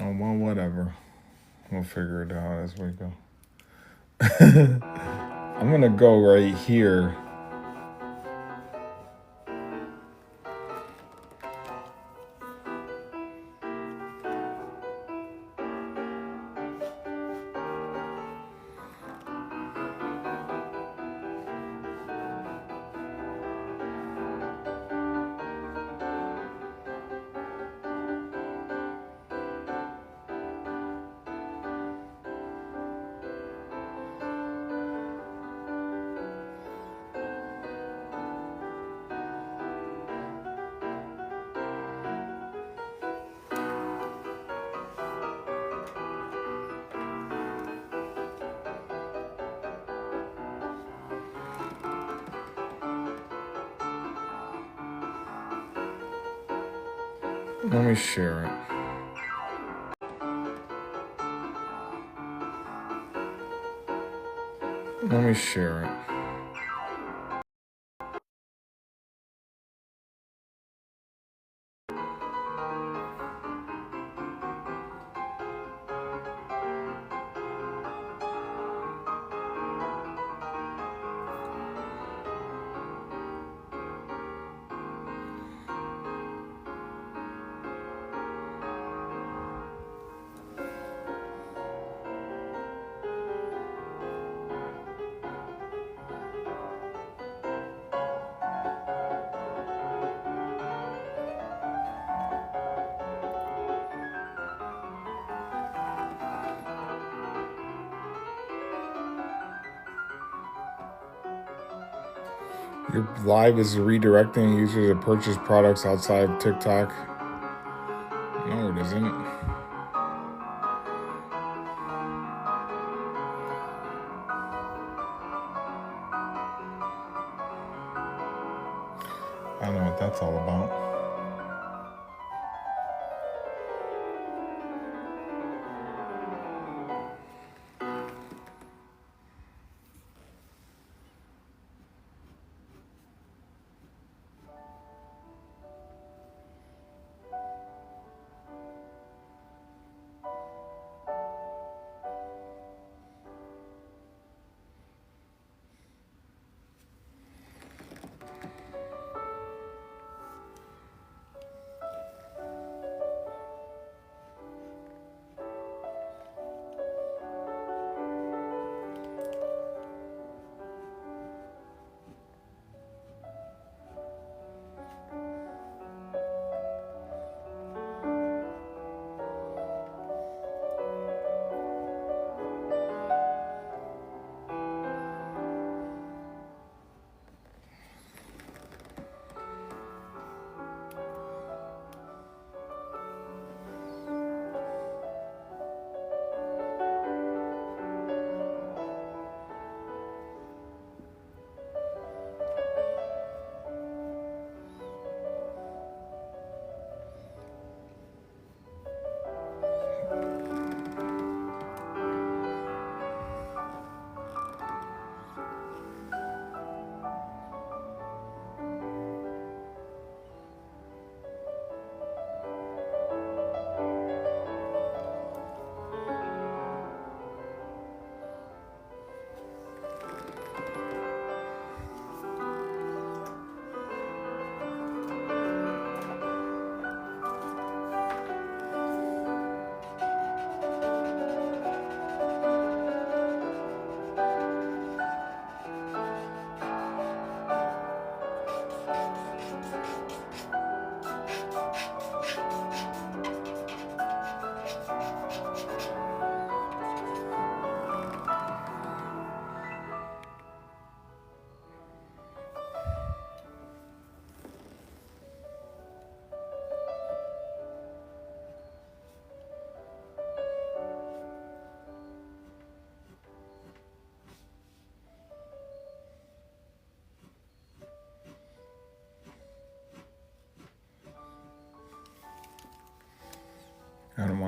Oh, well, whatever. We'll figure it out as we go. I'm gonna go right here. Let me share it. Let me share it. Your live is redirecting users to purchase products outside of TikTok. No, it isn't. I don't know what that's all about.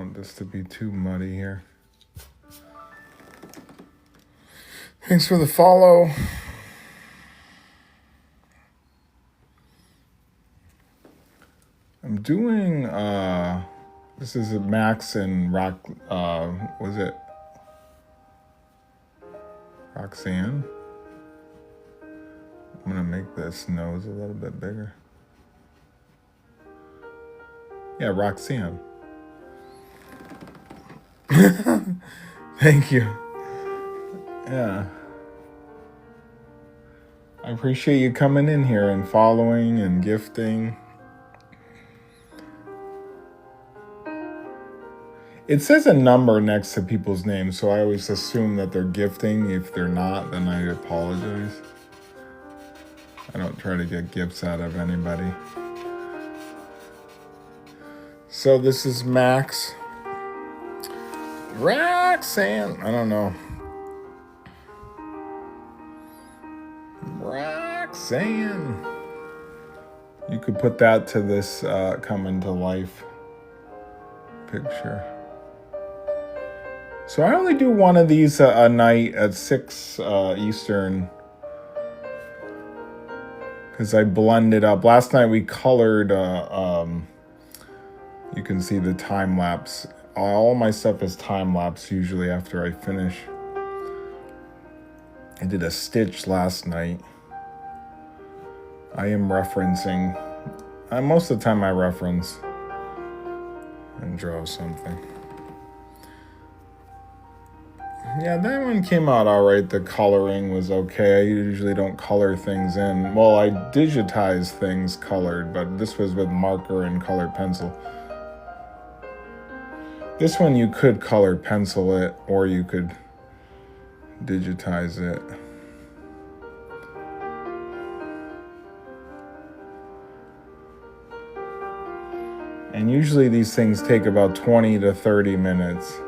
want this to be too muddy here. Thanks for the follow. I'm doing, this is Max and was it Roxanne? I'm gonna make this nose a little bit bigger. Yeah, Roxanne. Thank you. Yeah. I appreciate you coming in here and following and gifting. It says a number next to people's names, so I always assume that they're gifting. If they're not, then I apologize. I don't try to get gifts out of anybody. So this is Max. Roxanne. I don't know. Roxanne. You could put that to this coming to life picture. So I only do one of these a night at 6 Eastern. Because I blend it up. Last night we colored, you can see the time lapse. All my stuff is time lapse usually after I finish. I did a stitch last night. I am referencing, most of the time I reference and draw something. Yeah, that one came out all right. The coloring was okay. I usually don't color things in. Well, I digitize things colored, but this was with marker and colored pencil. This one you could color pencil it, or you could digitize it. And usually these things take about 20 to 30 minutes.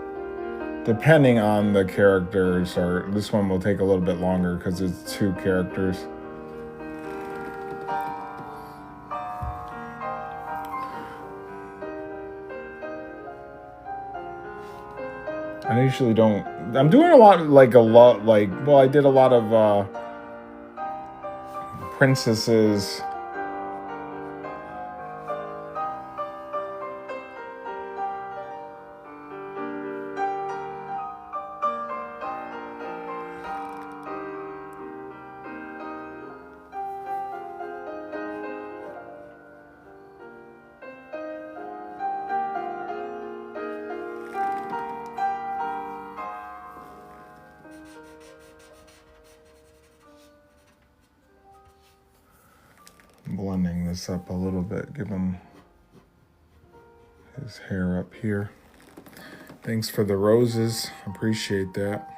Depending on the characters, or this one will take a little bit longer because it's 2 characters. I usually don't, I'm doing well, I did a lot of princesses. Blending this up a little bit, give him his hair up here. Thanks for the roses, appreciate that.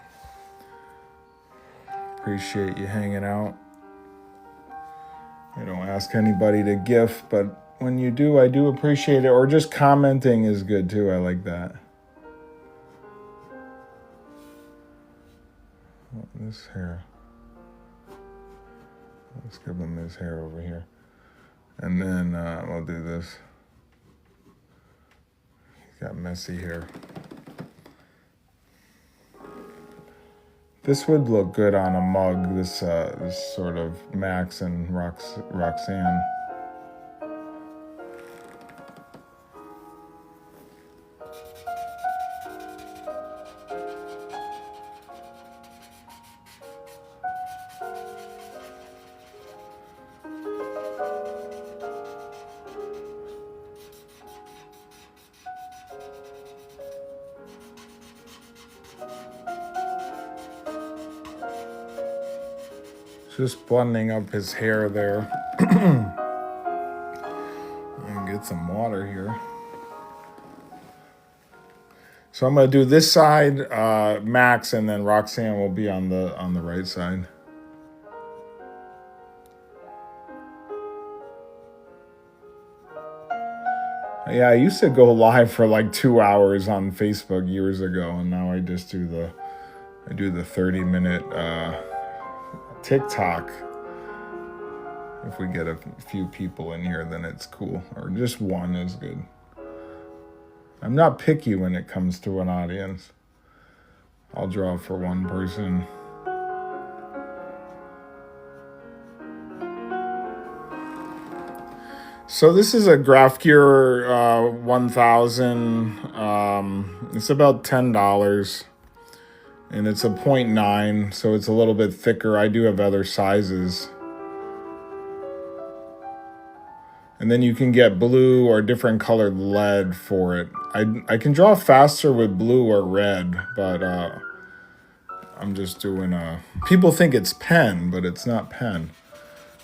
Appreciate you hanging out. I don't ask anybody to gift, but when you do, I do appreciate it. Or just commenting is good too, I like that. Oh, this hair. Let's give him his hair over here. And then we'll do this. He's got messy hair. This would look good on a mug, this sort of Max and Roxanne. Just blending up his hair there. And get some water here. So I'm gonna do this side, Max, and then Roxanne will be on the right side. Yeah, I used to go live for like 2 hours on Facebook years ago, and now I just do the 30-minute TikTok. If we get a few people in here, then it's cool. Or just one is good. I'm not picky when it comes to an audience. I'll draw for one person. So this is a GraphGear 1000. It's about $10. And it's a 0.9, so it's a little bit thicker. I do have other sizes. And then you can get blue or different colored lead for it. I can draw faster with blue or red, but I'm just doing people think it's pen, but it's not pen.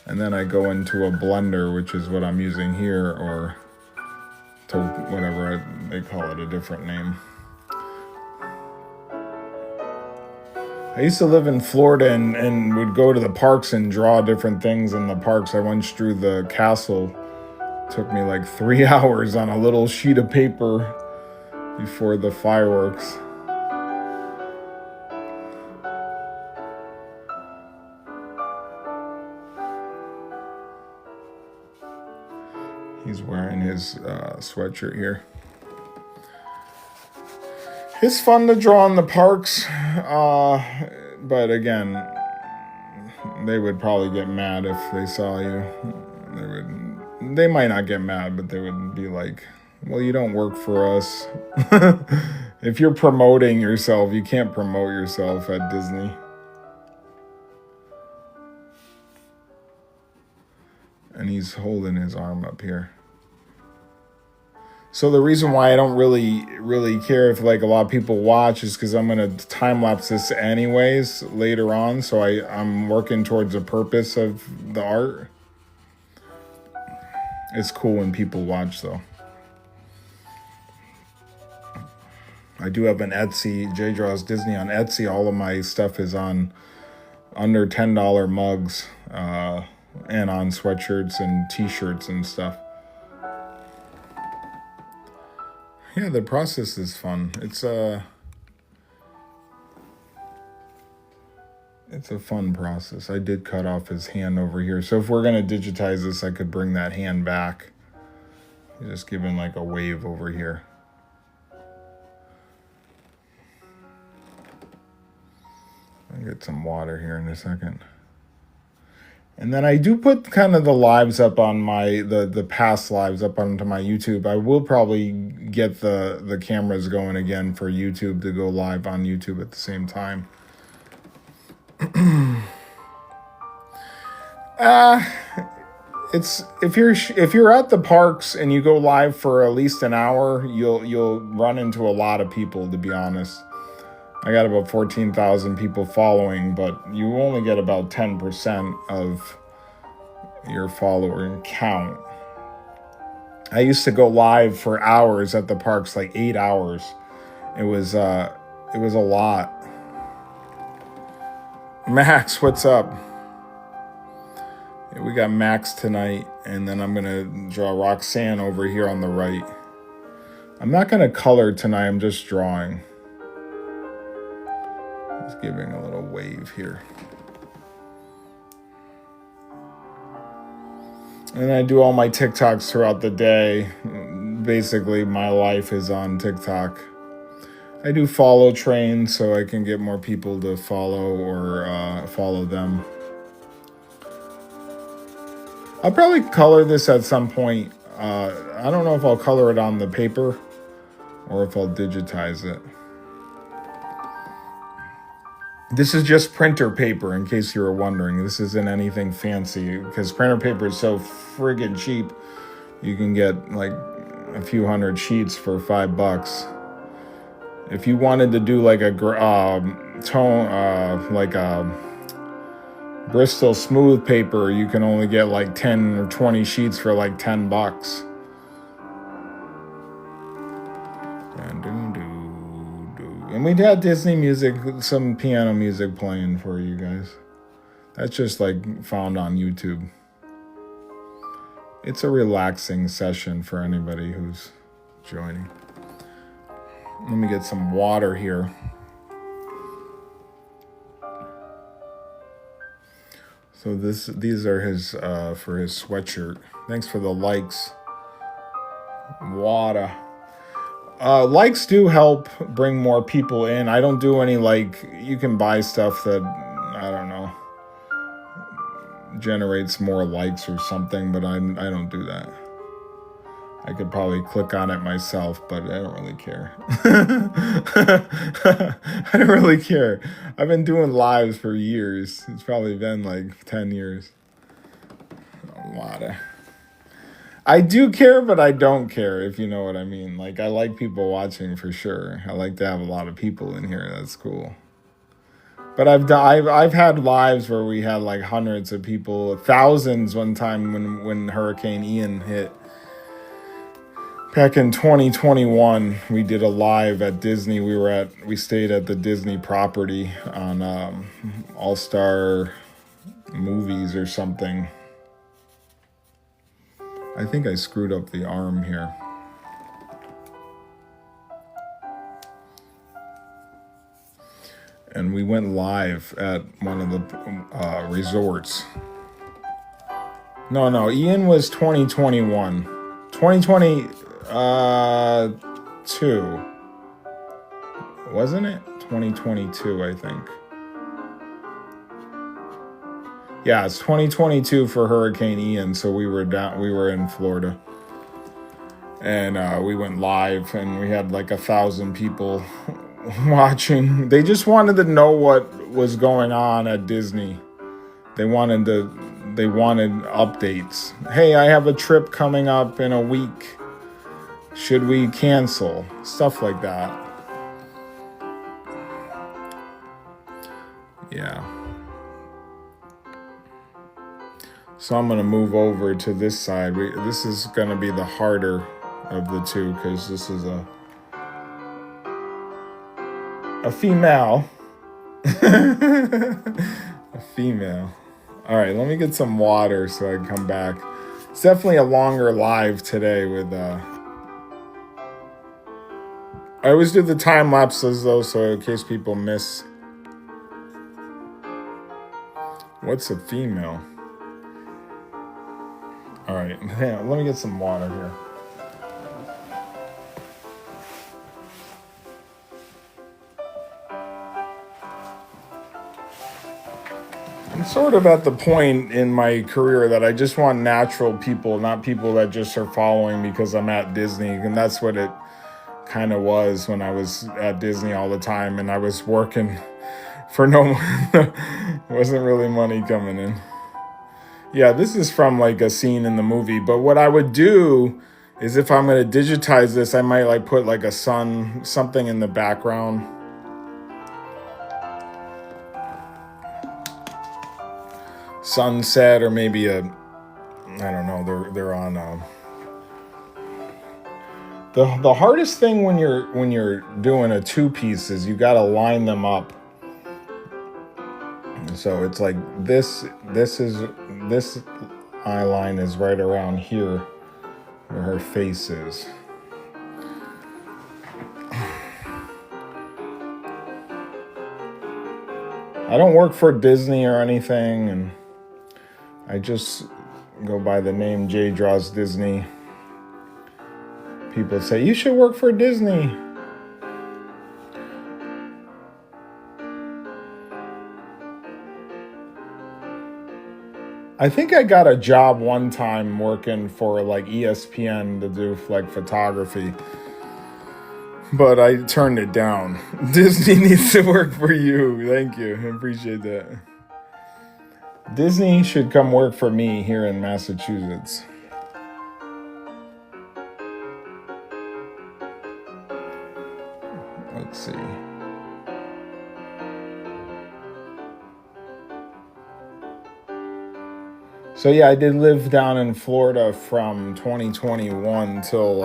And then I go into a blender, which is what I'm using here, or to whatever they call it, a different name. I used to live in Florida and would go to the parks and draw different things in the parks. I once drew the castle. It took me like 3 hours on a little sheet of paper before the fireworks. He's wearing his sweatshirt here. It's fun to draw in the parks, but again, they would probably get mad if they saw you. They might not get mad, but they would be like, well, you don't work for us. If you're promoting yourself, you can't promote yourself at Disney. And he's holding his arm up here. So the reason why I don't really care if like a lot of people watch is because I'm gonna time lapse this anyways later on. So I'm working towards the purpose of the art. It's cool when people watch though. I do have an Etsy, J Draws Disney on Etsy. All of my stuff is on under $10 mugs and on sweatshirts and t-shirts and stuff. Yeah, the process is fun. It's a fun process. I did cut off his hand over here. So if we're going to digitize this, I could bring that hand back. Just giving like a wave over here. I'll get some water here in a second. And then I do put kind of the lives up on my, the past lives up onto my YouTube. I will probably get the cameras going again for YouTube to go live on YouTube at the same time. It's if you're at the parks and you go live for at least an hour, you'll run into a lot of people, to be honest. I got about 14,000 people following, but you only get about 10% of your follower count. I used to go live for hours at the parks, like 8 hours. It was a lot. Max, what's up? We got Max tonight, and then I'm gonna draw Roxanne over here on the right. I'm not gonna color tonight, I'm just drawing. Just giving a little wave here. And I do all my TikToks throughout the day. Basically, my life is on TikTok. I do follow train so I can get more people to follow or follow them. I'll probably color this at some point. I don't know if I'll color it on the paper or if I'll digitize it. This is just printer paper, in case you were wondering. This isn't anything fancy, because printer paper is so friggin' cheap. You can get like a few hundred sheets for $5. If you wanted to do like a Bristol smooth paper, you can only get like 10 or 20 sheets for like $10. And we had Disney music, some piano music playing for you guys. That's just like found on YouTube. It's a relaxing session for anybody who's joining. Let me get some water here. So these are his for his sweatshirt. Thanks for the likes. Water. Likes do help bring more people in. I don't do any, like, you can buy stuff that, I don't know, generates more likes or something, but I don't do that. I could probably click on it myself, but I don't really care. I don't really care. I've been doing lives for years. It's probably been like 10 years. A lot of. I do care, but I don't care, if you know what I mean. Like, I like people watching for sure. I like to have a lot of people in here. That's cool. But I've had lives where we had like hundreds of people, thousands one time when Hurricane Ian hit. Back in 2021, we did a live at Disney. We stayed at the Disney property on All Star Movies or something. I think I screwed up the arm here. And we went live at one of the resorts. No, Ian was 2021. 2022. Wasn't it? 2022, I think. Yeah, it's 2022 for Hurricane Ian, so we were in Florida. And we went live, and we had like 1,000 people watching. They just wanted to know what was going on at Disney. They wanted updates. Hey, I have a trip coming up in a week. Should we cancel? Stuff like that. Yeah. So I'm going to move over to this side. This is going to be the harder of the two because this is a female. A female. All right, let me get some water so I can come back. It's definitely a longer live today with I always do the time lapses though, so in case people miss. What's a female? All right, let me get some water here. I'm sort of at the point in my career that I just want natural people, not people that just are following because I'm at Disney. And that's what it kind of was when I was at Disney all the time and I was working for wasn't really money coming in. Yeah, this is from like a scene in the movie. But what I would do is if I'm going to digitize this, I might like put like a something in the background. Sunset, or maybe I don't know, they're on the hardest thing when you're doing a two-piece is you got to line them up. So it's like this eye line is right around here where her face is. I don't work for Disney or anything, and I just go by the name Jay Draws Disney. People say, you should work for Disney. I think I got a job one time working for like ESPN to do like photography, but I turned it down. Disney needs to work for you. Thank you. I appreciate that. Disney should come work for me here in Massachusetts. Let's see. So yeah, I did live down in Florida from 2021 till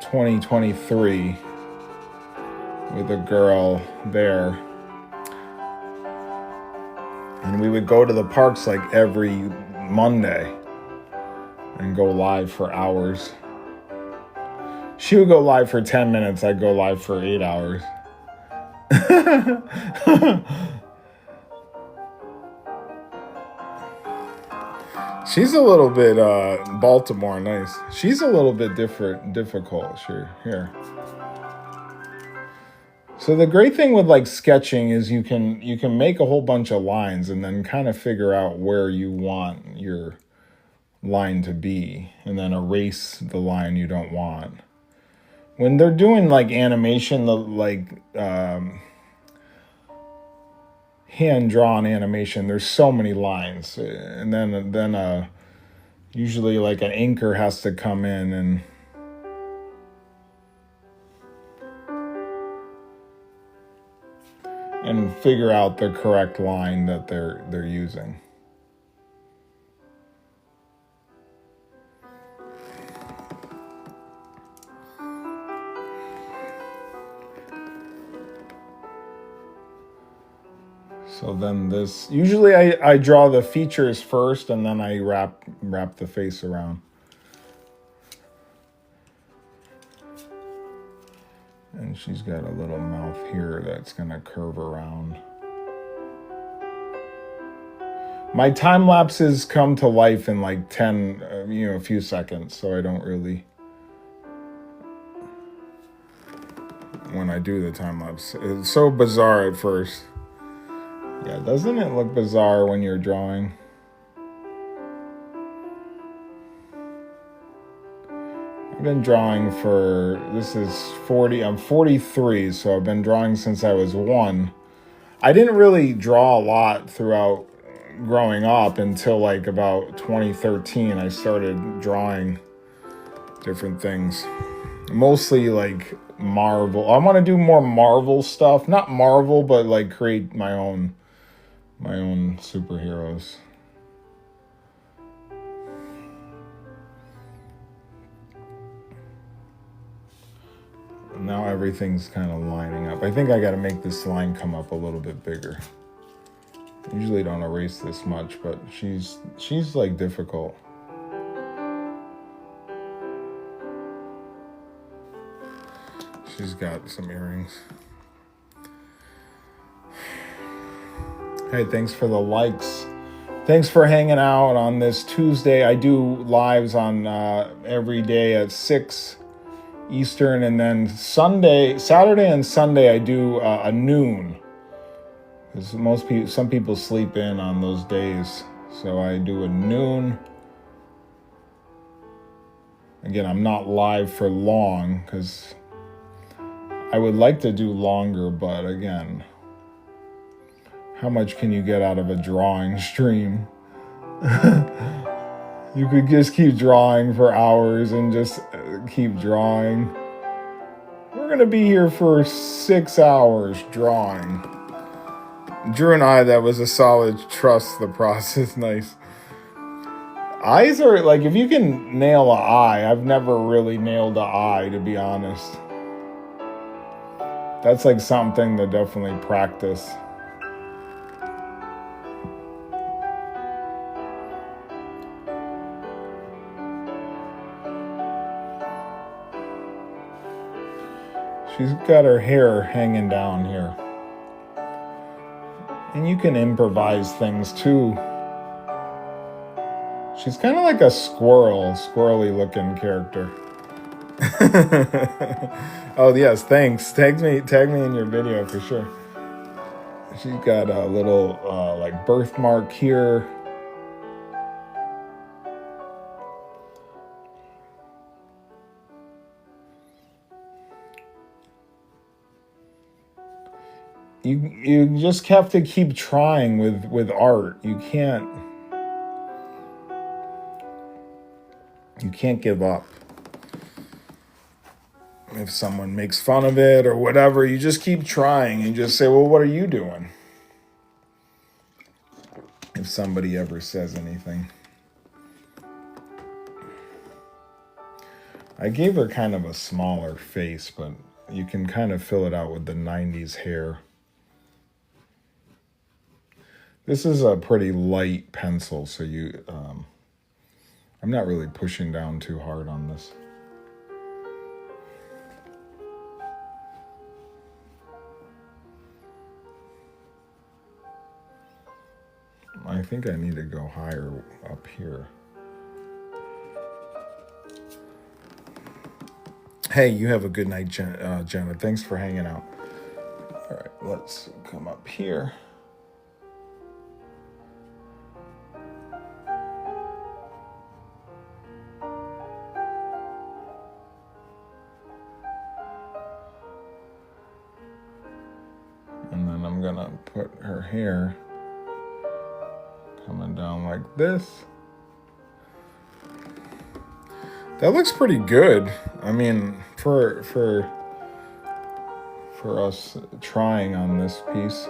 2023 with a girl there. And we would go to the parks like every Monday and go live for hours. She would go live for 10 minutes. I'd go live for 8 hours. She's a little bit Baltimore nice. She's a little bit difficult. Sure, here. So the great thing with like sketching is you can make a whole bunch of lines and then kind of figure out where you want your line to be and then erase the line you don't want. When they're doing like animation, the like hand drawn animation, there's so many lines, and then usually like an inker has to come in and figure out the correct line that they're using. So then this, usually I draw the features first and then I wrap the face around. And she's got a little mouth here that's gonna curve around. My time lapses come to life in like 10, a few seconds, so I don't really, when I do the time lapse. It's so bizarre at first. Yeah, doesn't it look bizarre when you're drawing? I've been drawing this is 40, I'm 43, so I've been drawing since I was 1. I didn't really draw a lot throughout growing up until like about 2013. I started drawing different things. Mostly like Marvel. I want to do more Marvel stuff. Not Marvel, but like create my own superheroes. Now everything's kind of lining up. I think I got to make this line come up a little bit bigger. Usually don't erase this much, but she's like difficult. She's got some earrings. Hey, thanks for the likes. Thanks for hanging out on this Tuesday. I do lives on every day at 6 Eastern, and then Saturday and Sunday I do a noon. Because some people sleep in on those days, so I do a noon. Again, I'm not live for long because I would like to do longer, but again, how much can you get out of a drawing stream? You could just keep drawing for hours and just keep drawing. We're gonna be here for 6 hours drawing. Drew and I, that was a solid trust the process. Nice. Eyes are like, if you can nail an eye, I've never really nailed an eye, to be honest. That's like something to definitely practice. She's got her hair hanging down here. And you can improvise things too. She's kind of like a squirrely looking character. Oh yes, thanks. Tag me in your video for sure. She's got a little like birthmark here. You just have to keep trying with art. You can't give up. If someone makes fun of it or whatever, you just keep trying and just say, well, what are you doing? If somebody ever says anything. I gave her kind of a smaller face, but you can kind of fill it out with the 90s hair. This is a pretty light pencil, so I'm not really pushing down too hard on this. I think I need to go higher up here. Hey, you have a good night, Jenna. Thanks for hanging out. All right, let's come up here. And then I'm gonna put her hair coming down like this. That looks pretty good. I mean, for us trying on this piece.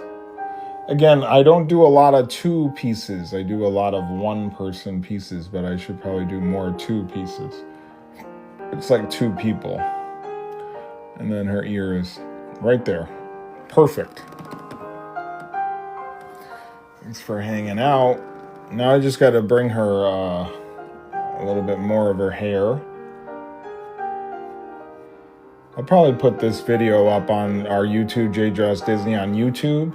Again, I don't do a lot of 2 pieces. I do a lot of 1-person pieces, but I should probably do more 2 pieces. It's like 2 people. And then her ear is right there. Perfect. Thanks for hanging out. Now I just got to bring her a little bit more of her hair. I'll probably put this video up on our YouTube, J Draws Disney on YouTube.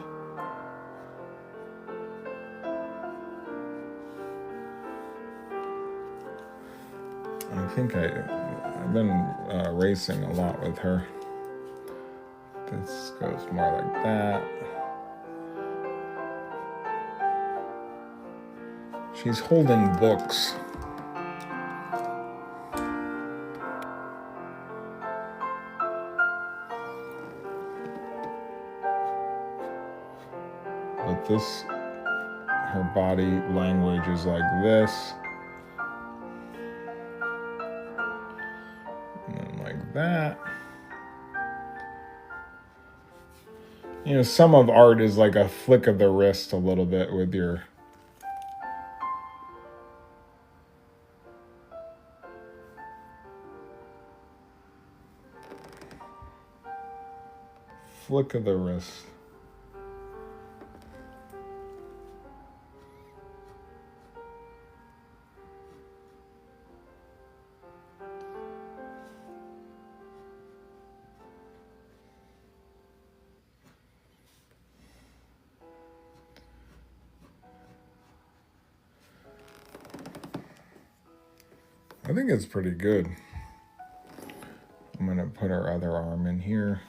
I think I've been racing a lot with her. This goes more like that. She's holding books. But this, her body language is like this. And then like that. You know, some of art is like a flick of the wrist a little bit with your... flick of the wrist. I think it's pretty good. I'm gonna put our other arm in here.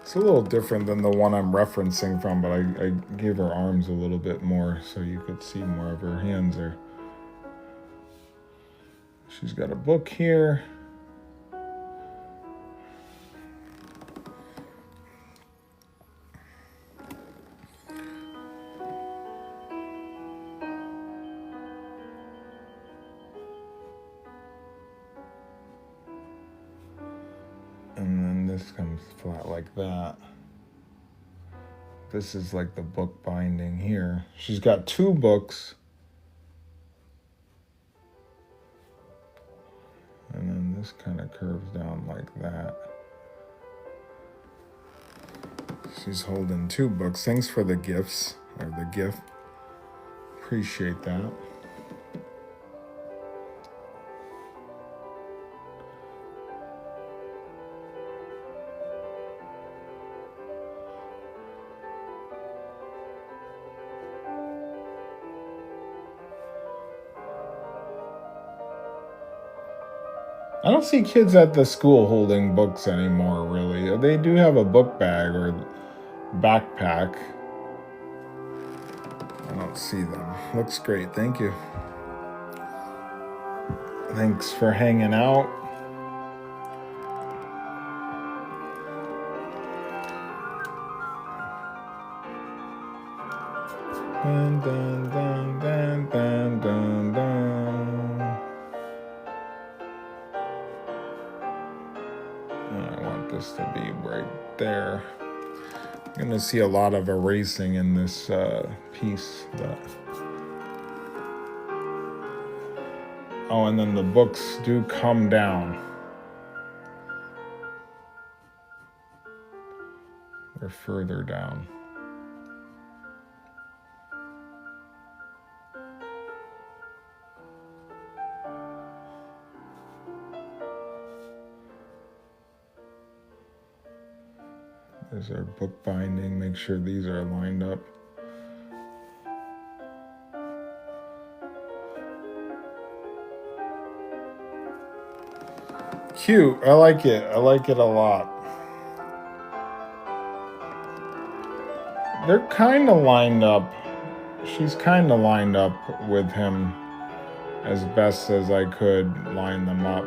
It's a little different than the one I'm referencing from, but I gave her arms a little bit more so you could see more of her hands there. She's got a book here. And then this comes flat like that. This is like the book binding here. She's got 2 books. And then this kind of curves down like that. She's holding 2 books. Thanks for the gifts, or the gift. Appreciate that. I don't see kids at the school holding books anymore, really. They do have a book bag or backpack. I don't see them. Looks great. Thank you. Thanks for hanging out. Dun, dun, dun, dun, dun, dun, dun. I want this to be right there. You're gonna see a lot of erasing in this piece. Oh, and then the books do come down. They're further down. There's our book binding. Make sure these are lined up. Cute. I like it. I like it a lot. They're kind of lined up. She's kind of lined up with him as best as I could line them up.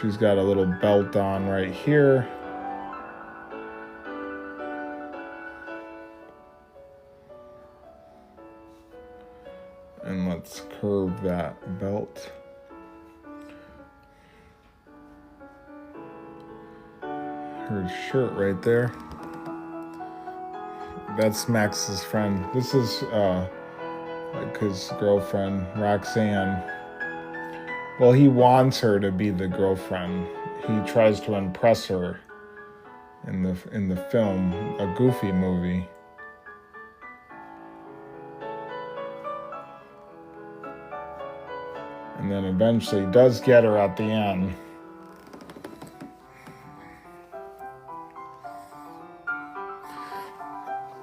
She's got a little belt on right here. And let's curve that belt. Her shirt right there. That's Max's friend. This is like his girlfriend, Roxanne. Well, he wants her to be the girlfriend. He tries to impress her in the film, a Goofy movie. And then eventually does get her at the end.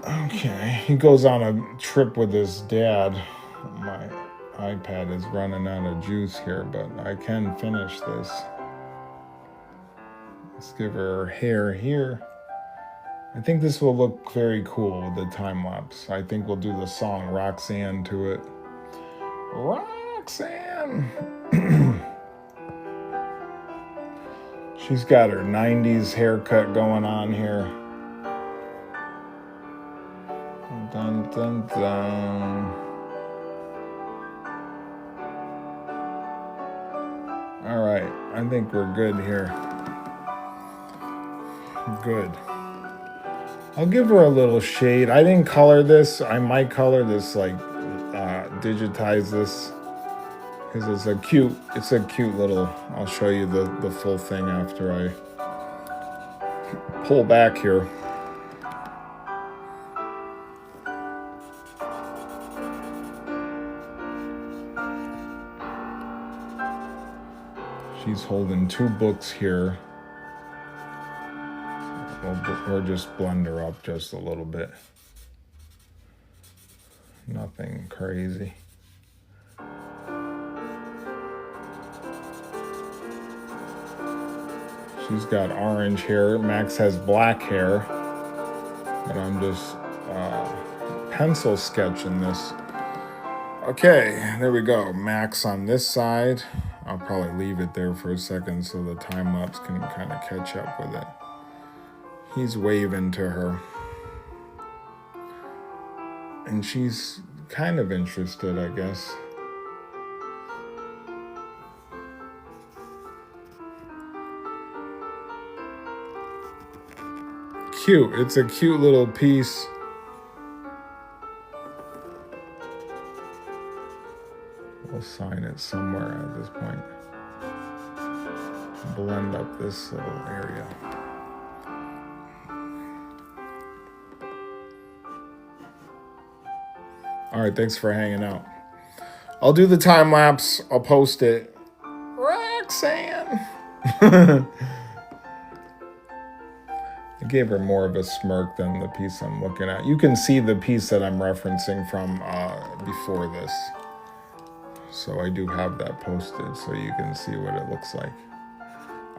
Okay, he goes on a trip with his dad. My iPad is running out of juice here, but I can finish this. Let's give her hair here. I think this will look very cool with the time lapse. I think we'll do the song Roxanne to it. Roxanne! She's got her 90s haircut going on here. Dun, dun, dun. All right, I think we're good here. Good. I'll give her a little shade. I didn't color this. I might color this, like digitize this, because it's a cute little. I'll show you the full thing after I pull back here. She's holding two books here. Or just blend her up just a little bit. Nothing crazy. She's got orange hair. Max has black hair. But I'm just pencil sketching this. Okay, there we go. Max on this side. I'll probably leave it there for a second so the time lapse can kind of catch up with it. He's waving to her. And she's kind of interested, I guess. Cute. It's a cute little piece. We'll sign it somewhere at this point. Blend up this little area. All right, thanks for hanging out. I'll do the time lapse. I'll post it. Roxanne. I gave her more of a smirk than the piece I'm looking at. You can see the piece that I'm referencing from before this. So I do have that posted so you can see what it looks like.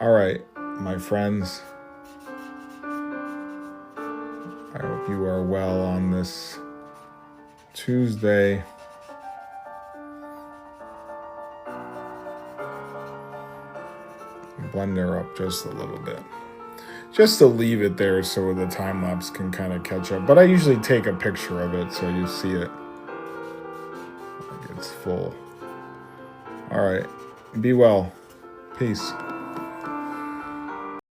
All right, my friends. I hope you are well on this Tuesday. Blend her up just a little bit. Just to leave it there so the time lapse can kind of catch up. But I usually take a picture of it so you see it. Like it's full. All right. Be well. Peace.